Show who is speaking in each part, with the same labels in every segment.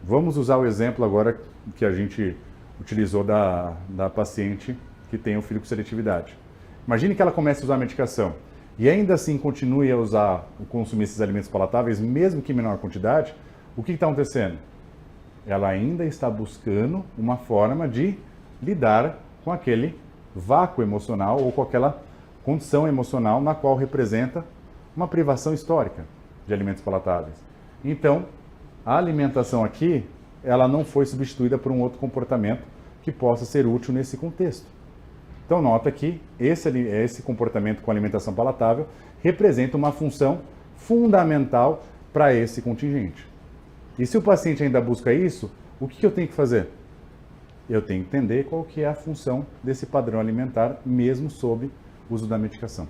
Speaker 1: Vamos usar o exemplo agora que a gente utilizou da paciente que tem o filho com seletividade. Imagine que ela comece a usar a medicação e ainda assim continue a usar, consumir esses alimentos palatáveis, mesmo que em menor quantidade. O que está acontecendo? Ela ainda está buscando uma forma de lidar com aquele vácuo emocional ou com aquela condição emocional na qual representa uma privação histórica de alimentos palatáveis. Então, a alimentação aqui, ela não foi substituída por um outro comportamento que possa ser útil nesse contexto. Então, nota que esse comportamento com alimentação palatável representa uma função fundamental para esse contingente. E se o paciente ainda busca isso, o que eu tenho que fazer? Eu tenho que entender qual que é a função desse padrão alimentar, mesmo sob uso da medicação.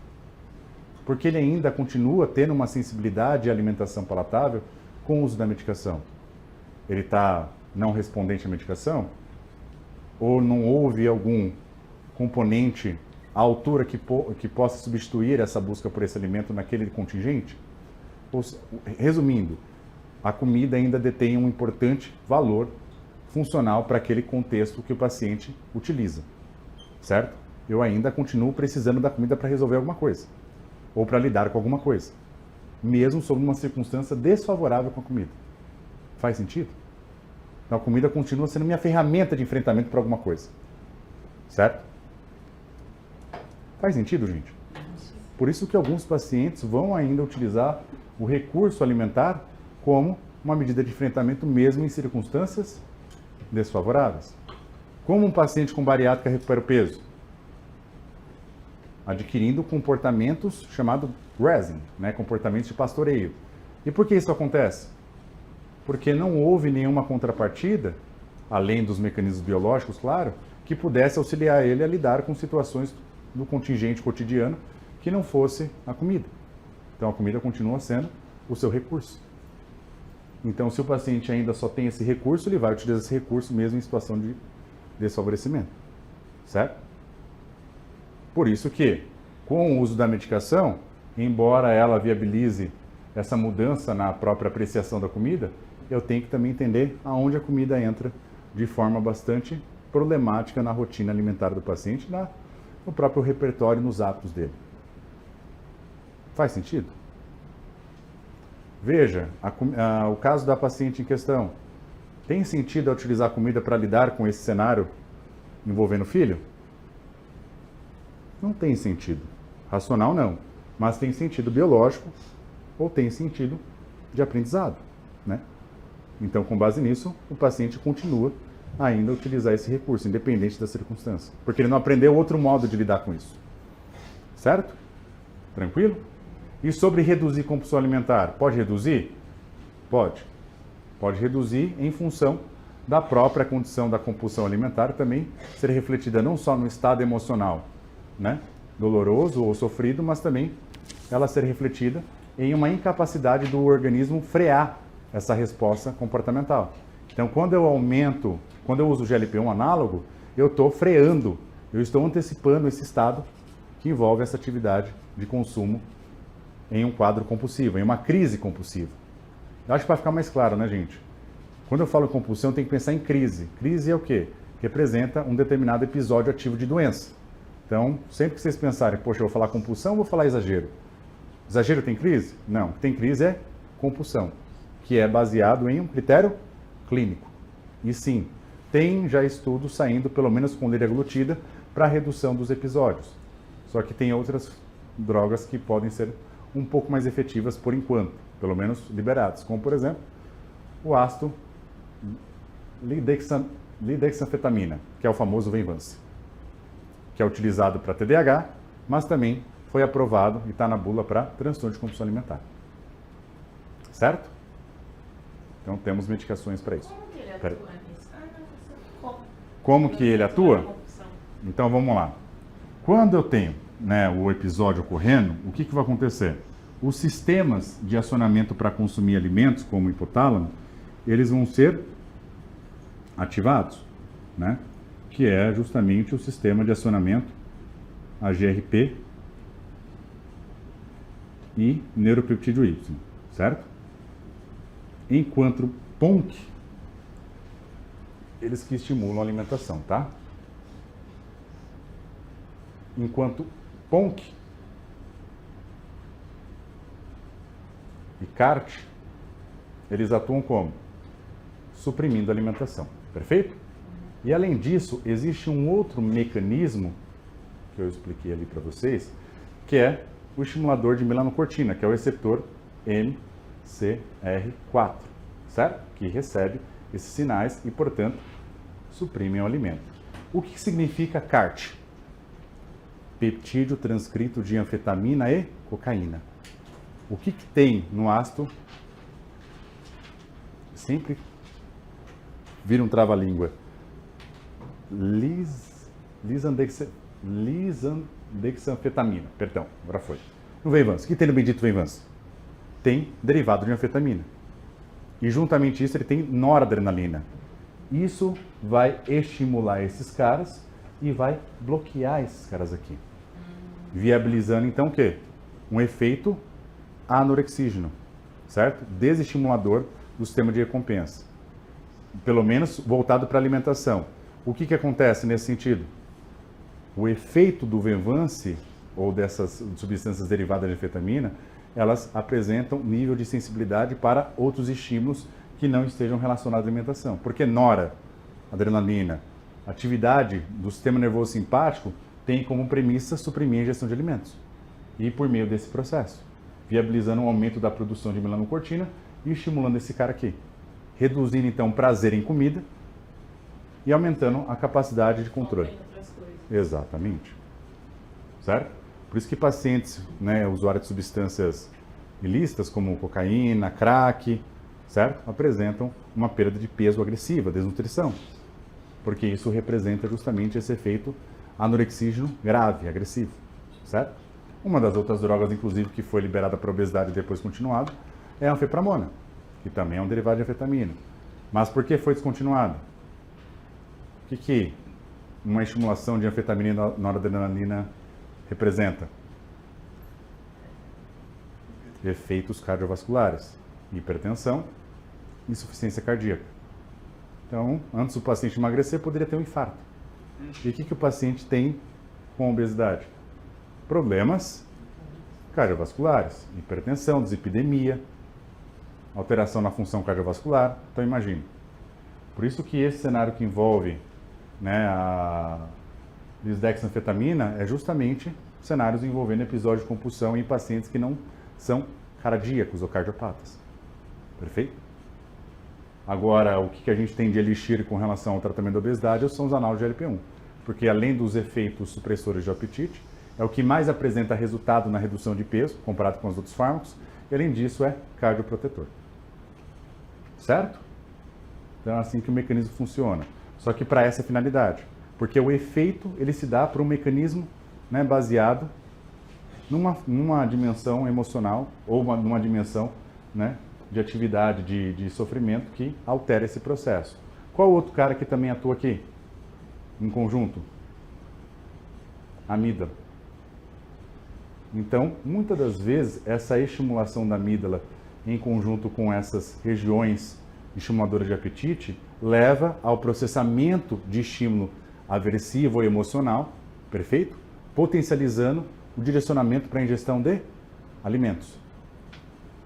Speaker 1: Porque ele ainda continua tendo uma sensibilidade à alimentação palatável com o uso da medicação. Ele está não respondente à medicação? Ou não houve algum componente à altura que possa substituir essa busca por esse alimento naquele contingente? Resumindo, a comida ainda detém um importante valor funcional para aquele contexto que o paciente utiliza, certo? Eu ainda continuo precisando da comida para resolver alguma coisa, ou para lidar com alguma coisa, mesmo sob uma circunstância desfavorável com a comida. Faz sentido? Então a comida continua sendo minha ferramenta de enfrentamento para alguma coisa, certo? Faz sentido, gente? Por isso que alguns pacientes vão ainda utilizar o recurso alimentar como uma medida de enfrentamento mesmo em circunstâncias desfavoráveis. Como um paciente com bariátrica recupera o peso? Adquirindo comportamentos chamados grazing, comportamentos de pastoreio. E por que isso acontece? Porque não houve nenhuma contrapartida, além dos mecanismos biológicos, claro, que pudesse auxiliar ele a lidar com situações do contingente cotidiano que não fosse a comida. Então a comida continua sendo o seu recurso. Então, se o paciente ainda só tem esse recurso, ele vai utilizar esse recurso mesmo em situação de desfavorecimento, certo? Por isso que, com o uso da medicação, embora ela viabilize essa mudança na própria apreciação da comida, eu tenho que também entender aonde a comida entra de forma bastante problemática na rotina alimentar do paciente, no próprio repertório, nos hábitos dele. Faz sentido? Veja, o caso da paciente em questão. Tem sentido utilizar a comida para lidar com esse cenário envolvendo o filho? Não tem sentido. Racional não. Mas tem sentido biológico ou tem sentido de aprendizado, né? Então, com base nisso, o paciente continua ainda a utilizar esse recurso, independente da circunstância. Porque ele não aprendeu outro modo de lidar com isso. Certo? Tranquilo? E sobre reduzir compulsão alimentar, pode reduzir? Pode. Pode reduzir em função da própria condição da compulsão alimentar também ser refletida não só no estado emocional, doloroso ou sofrido, mas também ela ser refletida em uma incapacidade do organismo frear essa resposta comportamental. Então, quando eu uso o GLP-1 análogo, eu estou freando, eu estou antecipando esse estado que envolve essa atividade de consumo em um quadro compulsivo, em uma crise compulsiva. Eu acho que para ficar mais claro, né, gente? Quando eu falo compulsão, tem que pensar em crise. Crise é o quê? Representa um determinado episódio ativo de doença. Então, sempre que vocês pensarem, poxa, eu vou falar compulsão ou vou falar exagero? Exagero tem crise? Não. Tem crise é compulsão, que é baseado em um critério clínico. E sim, tem já estudos saindo, pelo menos com liraglutida, para a redução dos episódios. Só que tem outras drogas que podem ser um pouco mais efetivas por enquanto, pelo menos liberadas, como por exemplo o ácido lidexanfetamina, que é o famoso Venvance, que é utilizado para TDAH, mas também foi aprovado e está na bula para transtorno de compulsão alimentar. Certo? Então temos medicações para isso.
Speaker 2: Como que ele atua nisso?
Speaker 1: Como que ele atua? Então vamos lá. Quando eu tenho o episódio ocorrendo, o que vai acontecer? Os sistemas de acionamento para consumir alimentos, como o hipotálamo, eles vão ser ativados, que é justamente o sistema de acionamento AGRP e neuropeptídeo Y, certo? Enquanto PONC eles que estimulam a alimentação, tá? Enquanto PONC e CART, eles atuam como? Suprimindo a alimentação, perfeito? E além disso, existe um outro mecanismo que eu expliquei ali para vocês, que é o estimulador de melanocortina, que é o receptor MCR4, certo? Que recebe esses sinais e, portanto, suprimem o alimento. O que significa CART? Peptídeo transcrito de anfetamina e cocaína. O que tem no ácido? Sempre vira um trava-língua. Lisandexanfetamina. Perdão, agora foi. No Venvance. O que tem no bendito Venvance? Tem derivado de anfetamina. E juntamente isso ele tem noradrenalina. Isso vai estimular esses caras e vai bloquear esses caras aqui. Viabilizando então o quê? Um efeito anorexígeno, certo? Desestimulador do sistema de recompensa. Pelo menos voltado para a alimentação. O que acontece nesse sentido? O efeito do Venvance, ou dessas substâncias derivadas de anfetamina, elas apresentam nível de sensibilidade para outros estímulos que não estejam relacionados à alimentação. Porque noradrenalina, atividade do sistema nervoso simpático, tem como premissa suprimir a ingestão de alimentos. E por meio desse processo, viabilizando um aumento da produção de melanocortina e estimulando esse cara aqui. Reduzindo então o prazer em comida e aumentando a capacidade de controle. Exatamente. Certo? Por isso que pacientes, né, usuários de substâncias ilícitas, como cocaína, crack, certo? Apresentam uma perda de peso agressiva, desnutrição. Porque isso representa justamente esse efeito anorexígeno grave, agressivo, certo? Uma das outras drogas, inclusive, que foi liberada para obesidade e depois continuada, é a anfepramona, que também é um derivado de anfetamina. Mas por que foi descontinuada? O que uma estimulação de anfetamina e noradrenalina representa? Efeitos cardiovasculares, hipertensão, insuficiência cardíaca. Então, antes do paciente emagrecer, poderia ter um infarto. E o que o paciente tem com obesidade? Problemas cardiovasculares, hipertensão, dislipidemia, alteração na função cardiovascular. Então, imagine. Por isso que esse cenário que envolve, né, a lisdexanfetamina é justamente cenários envolvendo episódio de compulsão em pacientes que não são cardíacos ou cardiopatas. Perfeito? Agora, o que a gente tem de elixir com relação ao tratamento da obesidade são os análogos de GLP-1, porque além dos efeitos supressores de apetite, é o que mais apresenta resultado na redução de peso, comparado com os outros fármacos, e além disso é cardioprotetor. Certo? Então é assim que o mecanismo funciona. Só que para essa finalidade, porque o efeito ele se dá por um mecanismo, né, baseado numa dimensão emocional ou numa dimensão, né, de atividade, de sofrimento que altera esse processo. Qual outro cara que também atua aqui, em conjunto? Amígdala. Então, muitas das vezes, essa estimulação da amígdala em conjunto com essas regiões estimuladoras de apetite leva ao processamento de estímulo aversivo ou emocional, perfeito? Potencializando o direcionamento para a ingestão de alimentos.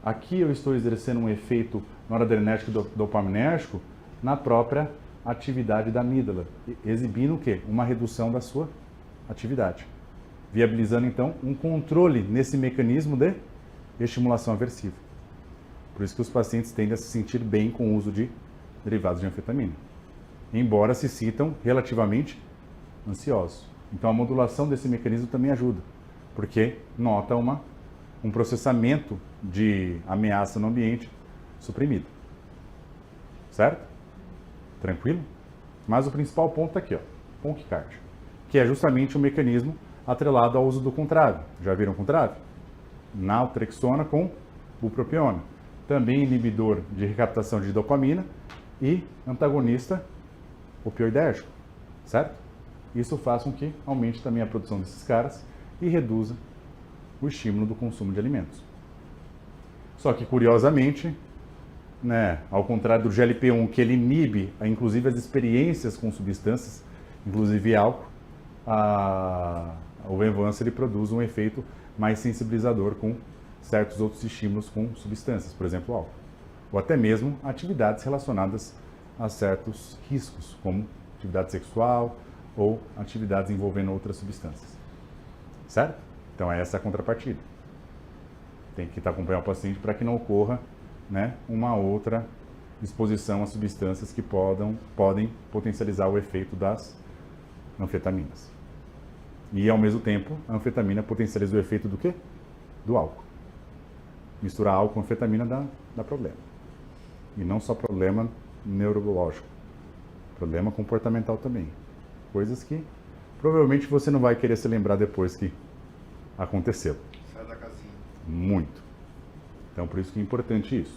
Speaker 1: Aqui eu estou exercendo um efeito noradrenérgico e dopaminérgico na própria atividade da amígdala, exibindo o quê? Uma redução da sua atividade, viabilizando então um controle nesse mecanismo de estimulação aversiva. Por isso que os pacientes tendem a se sentir bem com o uso de derivados de anfetamina, embora se sintam relativamente ansiosos. Então a modulação desse mecanismo também ajuda, porque nota um processamento de ameaça no ambiente suprimido. Certo? Tranquilo? Mas o principal ponto está aqui, ó, PONC-CART, que é justamente o mecanismo atrelado ao uso do contrave. Já viram contrave? Naltrexona com bupropiona. Também inibidor de recaptação de dopamina e antagonista opioidérgico, certo? Isso faz com que aumente também a produção desses caras e reduza o estímulo do consumo de alimentos. Só que, curiosamente, né, ao contrário do GLP-1, que ele inibe, inclusive, as experiências com substâncias, inclusive álcool, o Venvanse ele produz um efeito mais sensibilizador com certos outros estímulos com substâncias, por exemplo, álcool. Ou até mesmo atividades relacionadas a certos riscos, como atividade sexual ou atividades envolvendo outras substâncias. Certo? Então, essa é a contrapartida. Tem que acompanhar o paciente para que não ocorra, né, uma outra exposição a substâncias que podem potencializar o efeito das anfetaminas. E, ao mesmo tempo, a anfetamina potencializa o efeito do quê? Do álcool. Misturar álcool com anfetamina dá problema. E não só problema neurológico, problema comportamental também. Coisas que provavelmente você não vai querer se lembrar depois que aconteceu.
Speaker 3: Sai da casinha.
Speaker 1: Muito. Então, por isso que é importante isso.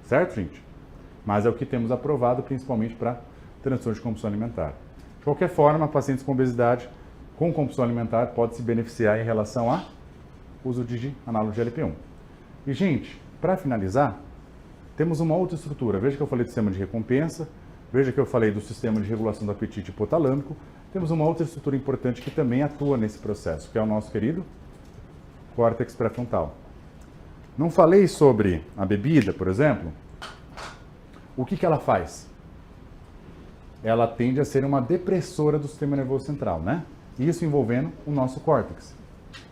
Speaker 1: Certo, gente? Mas é o que temos aprovado, principalmente para transtorno de compulsão alimentar. De qualquer forma, pacientes com obesidade com compulsão alimentar podem se beneficiar em relação ao uso de análogo de GLP-1. E, gente, para finalizar, temos uma outra estrutura. Veja que eu falei do sistema de recompensa, veja que eu falei do sistema de regulação do apetite hipotalâmico. Temos uma outra estrutura importante que também atua nesse processo, que é o nosso querido córtex pré-frontal. Não falei sobre a bebida, por exemplo. O que ela faz? Ela tende a ser uma depressora do sistema nervoso central, né? Isso envolvendo o nosso córtex.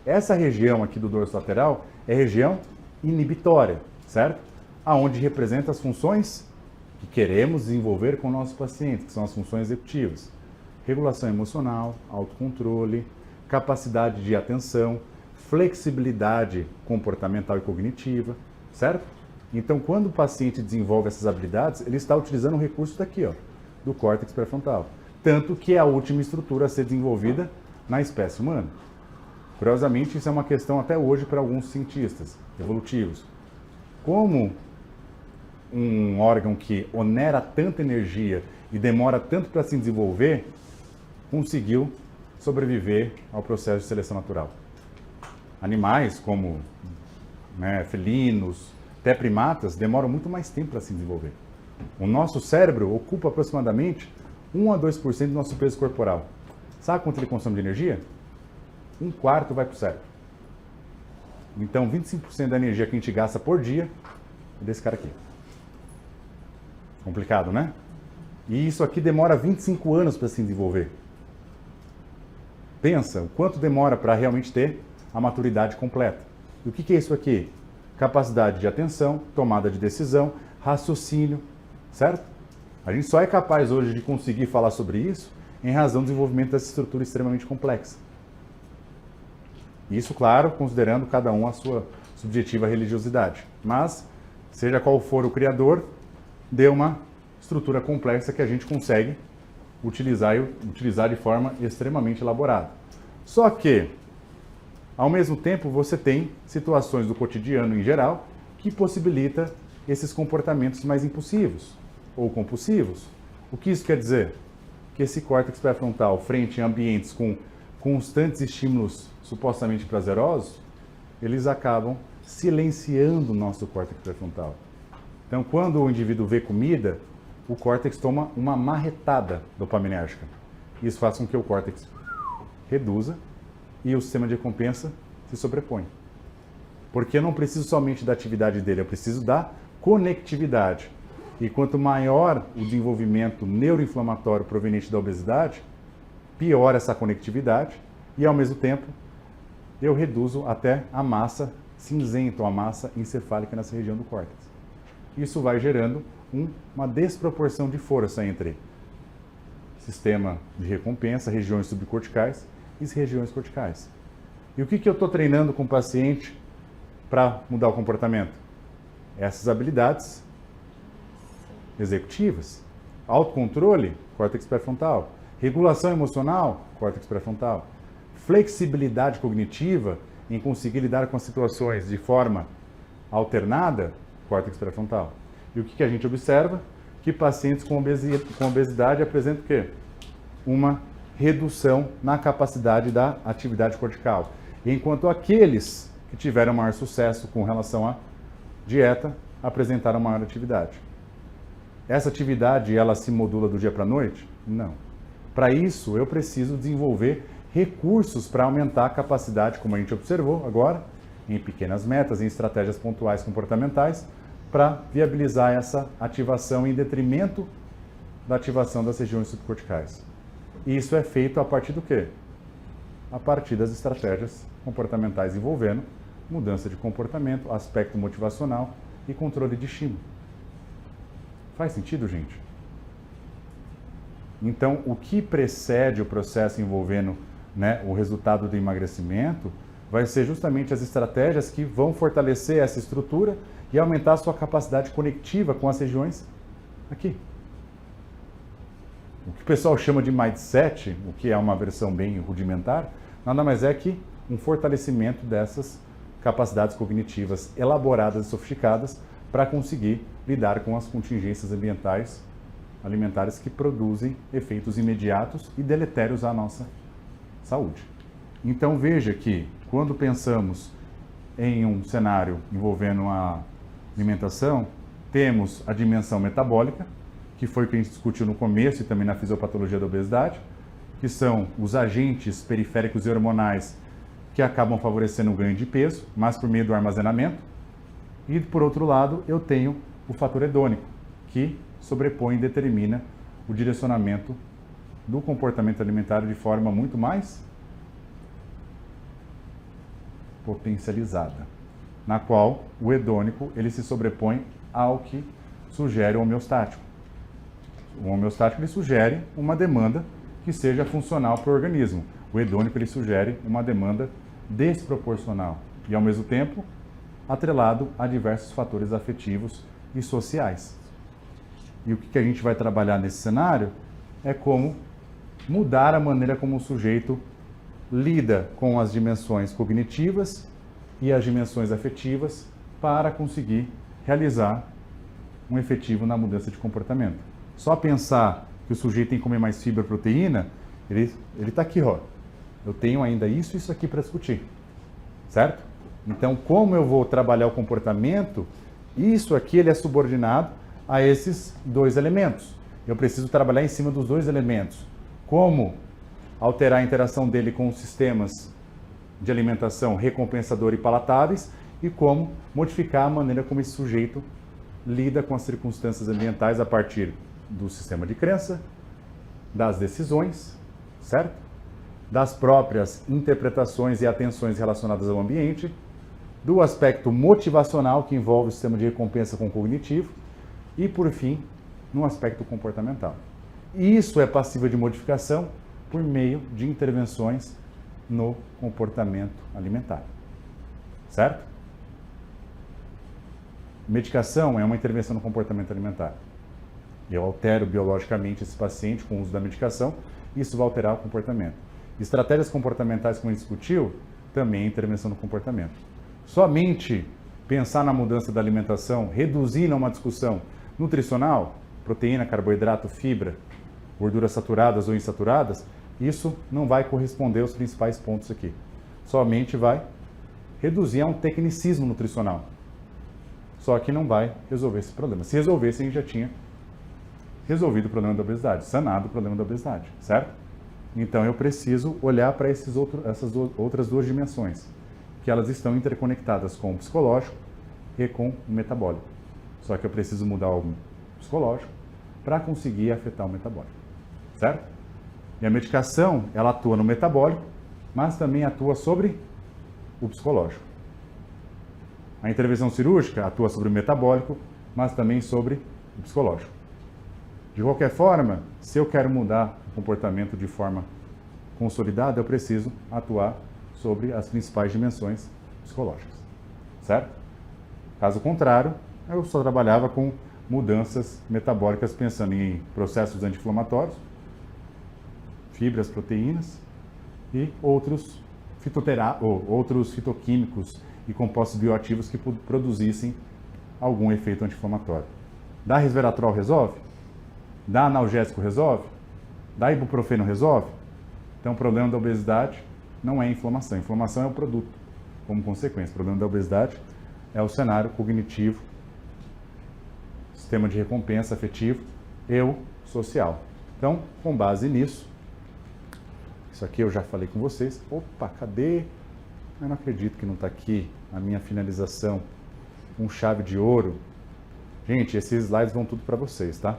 Speaker 1: Essa região aqui do dorso lateral é região inibitória, certo? Aonde representa as funções que queremos desenvolver com nossos pacientes, que são as funções executivas. Regulação emocional, autocontrole, capacidade de atenção, flexibilidade comportamental e cognitiva, certo? Então, quando o paciente desenvolve essas habilidades, ele está utilizando um recurso daqui, ó, do córtex pré-frontal. Tanto que é a última estrutura a ser desenvolvida na espécie humana. Curiosamente, isso é uma questão até hoje para alguns cientistas evolutivos. Como um órgão que onera tanta energia e demora tanto para se desenvolver, conseguiu sobreviver ao processo de seleção natural. Animais como, né, felinos, até primatas, demoram muito mais tempo para se desenvolver. O nosso cérebro ocupa aproximadamente 1 a 2% do nosso peso corporal. Sabe quanto ele consome de energia? 1/4 vai para o cérebro. Então, 25% da energia que a gente gasta por dia é desse cara aqui. Complicado, né? E isso aqui demora 25 anos para se desenvolver. Pensa o quanto demora para realmente ter a maturidade completa. E o que é isso aqui? Capacidade de atenção, tomada de decisão, raciocínio, certo? A gente só é capaz hoje de conseguir falar sobre isso em razão do desenvolvimento dessa estrutura extremamente complexa. Isso, claro, considerando cada um a sua subjetiva religiosidade. Mas, seja qual for o criador, deu uma estrutura complexa que a gente consegue utilizar de forma extremamente elaborada. Só que, ao mesmo tempo, você tem situações do cotidiano em geral que possibilita esses comportamentos mais impulsivos ou compulsivos. O que isso quer dizer? Que esse córtex pré-frontal, frente a ambientes com constantes estímulos supostamente prazerosos, eles acabam silenciando o nosso córtex pré-frontal. Então, quando o indivíduo vê comida, o córtex toma uma marretada dopaminérgica. Isso faz com que o córtex reduza e o sistema de recompensa se sobrepõe. Porque eu não preciso somente da atividade dele, eu preciso da conectividade. E quanto maior o desenvolvimento neuroinflamatório proveniente da obesidade, pior essa conectividade e, ao mesmo tempo, eu reduzo até a massa cinzenta, ou a massa encefálica nessa região do córtex. Isso vai gerando uma desproporção de força entre sistema de recompensa, regiões subcorticais e regiões corticais. E o que eu estou treinando com o paciente para mudar o comportamento? Essas habilidades executivas. Autocontrole, córtex pré-frontal. Regulação emocional, córtex pré-frontal. Flexibilidade cognitiva, em conseguir lidar com as situações de forma alternada, córtex pré-frontal. E o que a gente observa? Que pacientes com obesidade apresentam o quê? Uma redução na capacidade da atividade cortical. Enquanto aqueles que tiveram maior sucesso com relação à dieta apresentaram maior atividade. Essa atividade, ela se modula do dia para a noite? Não. Para isso, eu preciso desenvolver recursos para aumentar a capacidade, como a gente observou agora, em pequenas metas, em estratégias pontuais comportamentais, para viabilizar essa ativação em detrimento da ativação das regiões subcorticais. E isso é feito a partir do quê? A partir das estratégias comportamentais envolvendo mudança de comportamento, aspecto motivacional e controle de estímulo. Faz sentido, gente? Então, o que precede o processo envolvendo, né, o resultado do emagrecimento vai ser justamente as estratégias que vão fortalecer essa estrutura e aumentar a sua capacidade conectiva com as regiões aqui. O que o pessoal chama de mindset, o que é uma versão bem rudimentar, nada mais é que um fortalecimento dessas capacidades cognitivas elaboradas e sofisticadas para conseguir lidar com as contingências ambientais alimentares que produzem efeitos imediatos e deletérios à nossa saúde. Então veja que quando pensamos em um cenário envolvendo a alimentação, temos a dimensão metabólica, que foi o que a gente discutiu no começo e também na fisiopatologia da obesidade, que são os agentes periféricos e hormonais que acabam favorecendo o ganho de peso, mas por meio do armazenamento. E, por outro lado, eu tenho o fator hedônico, que sobrepõe e determina o direcionamento do comportamento alimentar de forma muito mais potencializada, na qual o hedônico ele se sobrepõe ao que sugere o homeostático. O homeostático ele sugere uma demanda que seja funcional para o organismo. O hedônico ele sugere uma demanda desproporcional e, ao mesmo tempo, atrelado a diversos fatores afetivos e sociais. E o que a gente vai trabalhar nesse cenário é como mudar a maneira como o sujeito lida com as dimensões cognitivas e as dimensões afetivas para conseguir realizar um efetivo na mudança de comportamento. Só pensar que o sujeito tem que comer mais fibra e proteína, ele está aqui, ó. Eu tenho ainda isso e isso aqui para discutir, certo? Então, como eu vou trabalhar o comportamento, isso aqui ele é subordinado a esses dois elementos. Eu preciso trabalhar em cima dos dois elementos. Como alterar a interação dele com os sistemas de alimentação recompensador e palatáveis e como modificar a maneira como esse sujeito lida com as circunstâncias ambientais a partir do sistema de crença, das decisões, certo? Das próprias interpretações e atenções relacionadas ao ambiente, do aspecto motivacional que envolve o sistema de recompensa com o cognitivo e, por fim, no aspecto comportamental. Isso é passível de modificação por meio de intervenções no comportamento alimentar, certo? Medicação é uma intervenção no comportamento alimentar. Eu altero biologicamente esse paciente com o uso da medicação, isso vai alterar o comportamento. Estratégias comportamentais, como a gente discutiu, também é intervenção no comportamento. Somente pensar na mudança da alimentação, reduzindo a uma discussão nutricional, proteína, carboidrato, fibra, gorduras saturadas ou insaturadas, isso não vai corresponder aos principais pontos aqui. Somente vai reduzir a um tecnicismo nutricional. Só que não vai resolver esse problema. Se resolvesse, a gente já tinha resolvido o problema da obesidade, sanado o problema da obesidade, certo? Então eu preciso olhar para essas outras duas dimensões, que elas estão interconectadas com o psicológico e com o metabólico. Só que eu preciso mudar o psicológico para conseguir afetar o metabólico, certo? E a medicação, ela atua no metabólico, mas também atua sobre o psicológico. A intervenção cirúrgica atua sobre o metabólico, mas também sobre o psicológico. De qualquer forma, se eu quero mudar o comportamento de forma consolidada, eu preciso atuar sobre as principais dimensões psicológicas, certo? Caso contrário, eu só trabalhava com mudanças metabólicas pensando em processos anti-inflamatórios, fibras, proteínas e outros fitoquímicos e compostos bioativos que produzissem algum efeito anti-inflamatório. Dá resveratrol resolve? Dá analgésico resolve? Dá ibuprofeno resolve? Então o problema da obesidade não é a inflamação. A inflamação é o produto, como consequência. O problema da obesidade é o cenário cognitivo, sistema de recompensa afetivo, eu, social. Então, com base nisso, isso aqui eu já falei com vocês. Opa, cadê? Eu não acredito que não está aqui a minha finalização com chave de ouro. Gente, esses slides vão tudo para vocês, tá?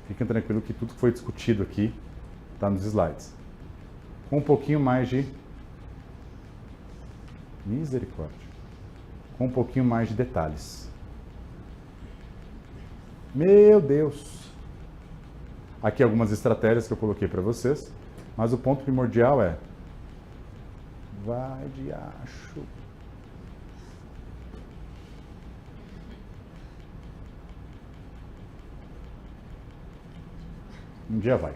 Speaker 1: Fiquem tranquilos que tudo que foi discutido aqui está nos slides. Com um pouquinho mais de... Misericórdia. Com um pouquinho mais de detalhes. Meu Deus! Aqui algumas estratégias que eu coloquei para vocês, mas o ponto primordial é... Vai de acho. Um dia vai.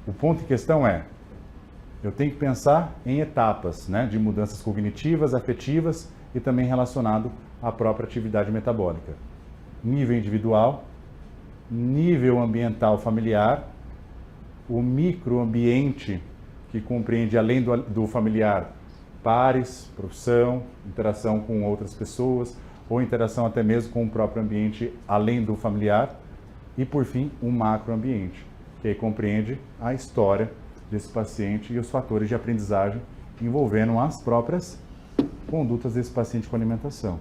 Speaker 1: O ponto em questão é, eu tenho que pensar em etapas, né, de mudanças cognitivas, afetivas e também relacionado à própria atividade metabólica. Nível individual, nível ambiental familiar, o microambiente que compreende, além do familiar, pares, profissão, interação com outras pessoas, ou interação até mesmo com o próprio ambiente, além do familiar, e, por fim, um macroambiente, que aí compreende a história desse paciente e os fatores de aprendizagem envolvendo as próprias condutas desse paciente com alimentação.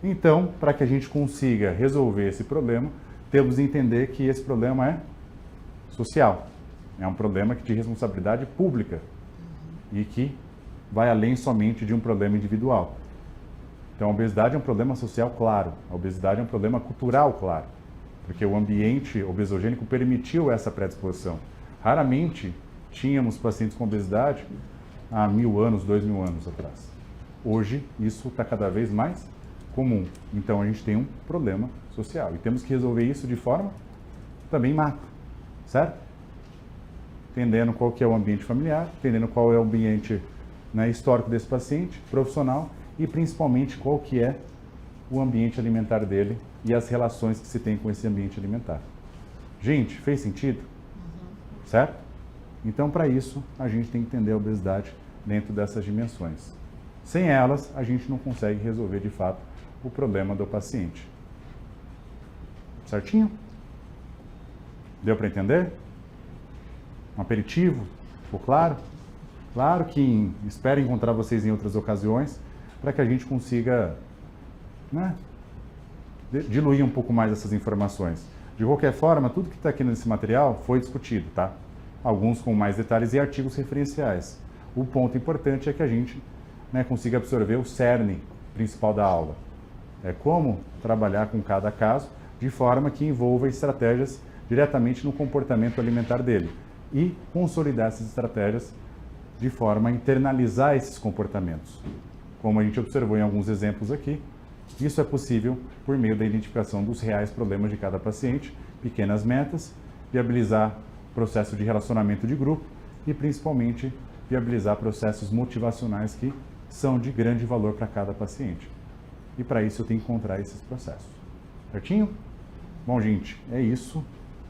Speaker 1: Então, para que a gente consiga resolver esse problema, temos que entender que esse problema é social. É um problema de responsabilidade pública e que vai além somente de um problema individual. Então, a obesidade é um problema social, claro. A obesidade é um problema cultural, claro. Porque o ambiente obesogênico permitiu essa predisposição. Raramente tínhamos pacientes com obesidade há 1000 anos, 2000 anos atrás. Hoje, isso está cada vez mais comum. Então, a gente tem um problema social. E temos que resolver isso de forma também macro, certo? Entendendo qual que é o ambiente familiar, entendendo qual é o ambiente, né, histórico desse paciente, profissional, e principalmente qual que é o ambiente alimentar dele e as relações que se tem com esse ambiente alimentar. Gente, fez sentido? Certo? Então, para isso, a gente tem que entender a obesidade dentro dessas dimensões. Sem elas, a gente não consegue resolver, de fato, o problema do paciente. Certinho? Deu para entender? Um aperitivo? Ficou claro? Claro que espero encontrar vocês em outras ocasiões para que a gente consiga, né, diluir um pouco mais essas informações. De qualquer forma, tudo que está aqui nesse material foi discutido, tá? Alguns com mais detalhes e artigos referenciais. O ponto importante é que a gente, né, consiga absorver o cerne principal da aula. É como trabalhar com cada caso de forma que envolva estratégias diretamente no comportamento alimentar dele e consolidar essas estratégias de forma a internalizar esses comportamentos. Como a gente observou em alguns exemplos aqui, isso é possível por meio da identificação dos reais problemas de cada paciente, pequenas metas, viabilizar processo de relacionamento de grupo e, principalmente, viabilizar processos motivacionais que são de grande valor para cada paciente. E para isso eu tenho que encontrar esses processos. Certinho? Bom, gente, é isso.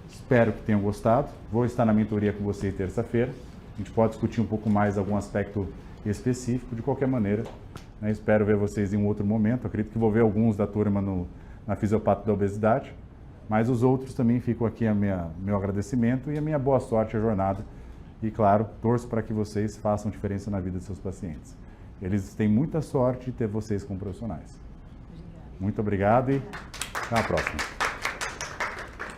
Speaker 1: Espero que tenham gostado. Vou estar na mentoria com vocês terça-feira. A gente pode discutir um pouco mais algum aspecto específico. De qualquer maneira, né, espero ver vocês em um outro momento. Acredito que vou ver alguns da turma na Fisiopata da Obesidade, mas os outros também ficam aqui meu agradecimento e a minha boa sorte à jornada. E, claro, torço para que vocês façam diferença na vida de seus pacientes. Eles têm muita sorte de ter vocês como profissionais. Muito obrigado e até a próxima.